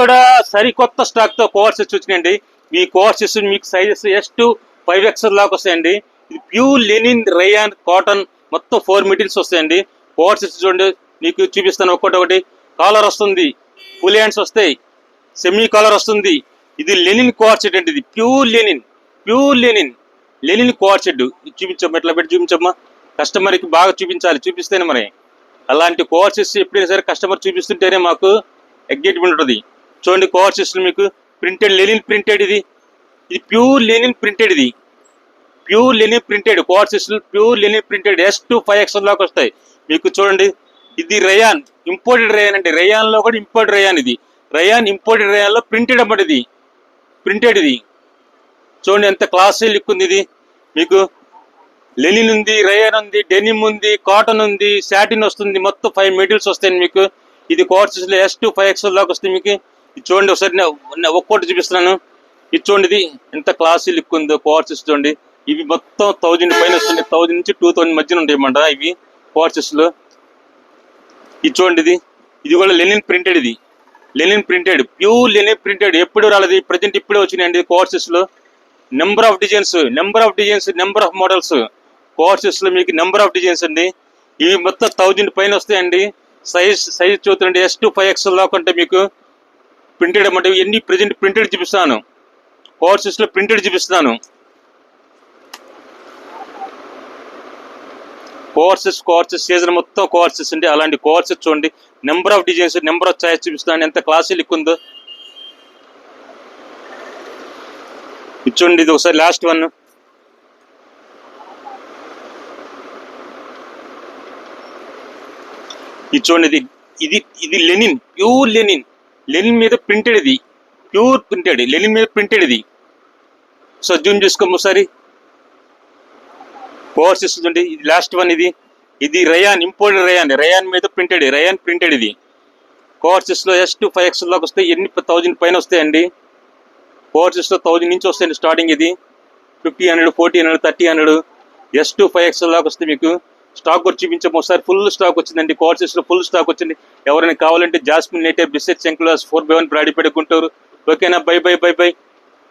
కూడా సరికొత్త స్టాక్ తో కోర్సెస్ వచ్చినాయండి. ఈ కోర్సెస్ మీకు సైజెస్ S2 5XL దాకా వస్తాయండి. ఇది ప్యూర్ లెనిన్ రేయాన్ కాటన్ మొత్తం 4 మెటీరియల్స్ వస్తాయండి. కోర్సెస్ చూడండి, మీకు చూపిస్తాను ఒక్కొక్కటి. కాలర్ వస్తుంది, ఫుల్ హ్యాండ్స్ వస్తాయి, సెమీ కాలర్ వస్తుంది. ఇది లెనిన్ కోర్సెట్ అండి. ఇది ప్యూర్ లెనిన్ కోర్సెట్. చూపించమ్మా, ఇట్లా పెట్టి చూపించమ్మా. కస్టమర్కి బాగా చూపించాలి, చూపిస్తేనే మరి. అలాంటి కోర్సెస్ ఎప్పుడైనా సరే కస్టమర్ చూపిస్తుంటేనే మాకు ఎగ్జైట్మెంట్ ఉంటుంది. చూడండి కోర్సెస్ మీకు ప్రింటెడ్ లెనిన్ ప్రింటెడ్. ఇది ప్యూర్ లెనిన్ ప్రింటెడ్. ఇది pure linen printed courses, pure linen printed S2 5XL దాకా వస్తాయి మీకు. చూడండి, ఇది రేయాన్, ఇంపోర్టెడ్ రేయాన్ అండి. రేయాన్ లో కూడా ఇంపోర్టెడ్ రేయాన్. ఇది రేయాన్ ఇంపోర్టెడ్ రేయాన్ లో ప్రింటెడ్ అన్నమాట. ఇది ప్రింటెడ్. ఇది చూడండి ఎంత క్లాసీ లుక్ ఉంది. ఇది మీకు లెనిన్ ఉంది, రేయాన్ ఉంది, డెనిమ్ ఉంది, కాటన్ ఉంది, సాటిన్ వస్తుంది. మొత్తం 5 మెటీరియల్స్ వస్తాయండి మీకు. ఇది కోర్సెస్ లో S2 5XL దాకా వస్తుంది మీకు. ఇది చూడండి ఒకసారి ఒక్కోటి చూపిస్తున్నాను. ఇది చూడండి, ఇది ఎంత క్లాసీ లుక్ ఉందో కోర్సెస్ చూడండి. ఇవి మొత్తం 1000 పైన వస్తుంది. 1000 నుంచి 2000 మధ్యన ఉంటాయన్నమాట ఇవి కోర్సెస్ లో. ఇది చూడండి, ఇది కూడా లెనిన్ ప్రింటెడ్. ఇది Lenin printed, pure linen printed. ఎప్పుడు రాలేదు, ప్రజెంట్ ఇప్పుడే వచ్చినాయండి కోర్సెస్ లో. Number of designs, number of models courses లో మీకు నెంబర్ ఆఫ్ డిజైన్స్ అండి. ఇవి మొత్తం 1000 పైన వస్తాయండి. సైజ్ చూడండి S2 5XL దాకా అంటే మీకు ప్రింటెడ్ అన్నమాట. ఇవన్నీ ప్రజెంట్ ప్రింటెడ్ చూపిస్తాను, కోర్సెస్ లో ప్రింటెడ్ చూపిస్తున్నాను. కోర్సెస్ సీజన్ మొత్తం కోర్సెస్ అండి. అలాంటి కోర్సెస్ చూడండి, number of designs, number of choice చూపిస్తున్నాను. ఎంత క్లాసీ లుక్ ఉందో ఇది చూడండి. ఇది ఒకసారి లాస్ట్ వన్. ఇది చూడండి, ఇది లెనిన్, ప్యూర్ లెనిన్ మీద ప్రింటెడ్. ఇది ప్యూర్ ప్రింటెడ్, లెనిన్ మీద ప్రింటెడ్. ఇది సో జూమ్ చేసుకోము ఒకసారి. కోర్సెస్ చూడండి, ఇది లాస్ట్ వన్. ఇది రేయాన్, ఇంపోర్టెడ్ రేయాన్ మీద ప్రింటెడ్, రేయాన్ ప్రింటెడ్. ఇది కోర్సెస్ లో S2 5XL దాకా వస్తాయి. ఎన్ని 1000 పైన వస్తాయండి. కోర్సెస్ లో 1000 నుంచి వస్తాయండి స్టార్టింగ్. ఇది 1500, 1400, 1300 S2 5XL దాకా వస్తాయి మీకు. స్టాక్ కూడా చూపించాము ఒకసారి. ఫుల్ స్టాక్ వచ్చిందండి కోర్సెస్ లో, ఫుల్ స్టాక్ వచ్చింది. ఎవరైనా కావాలంటే జాస్మిన్ నేటివ్ బిస్కెట్, శంకులాస్ 4/1 బ్రాడీపేట, గుంటూరు. ఓకేనా? బై.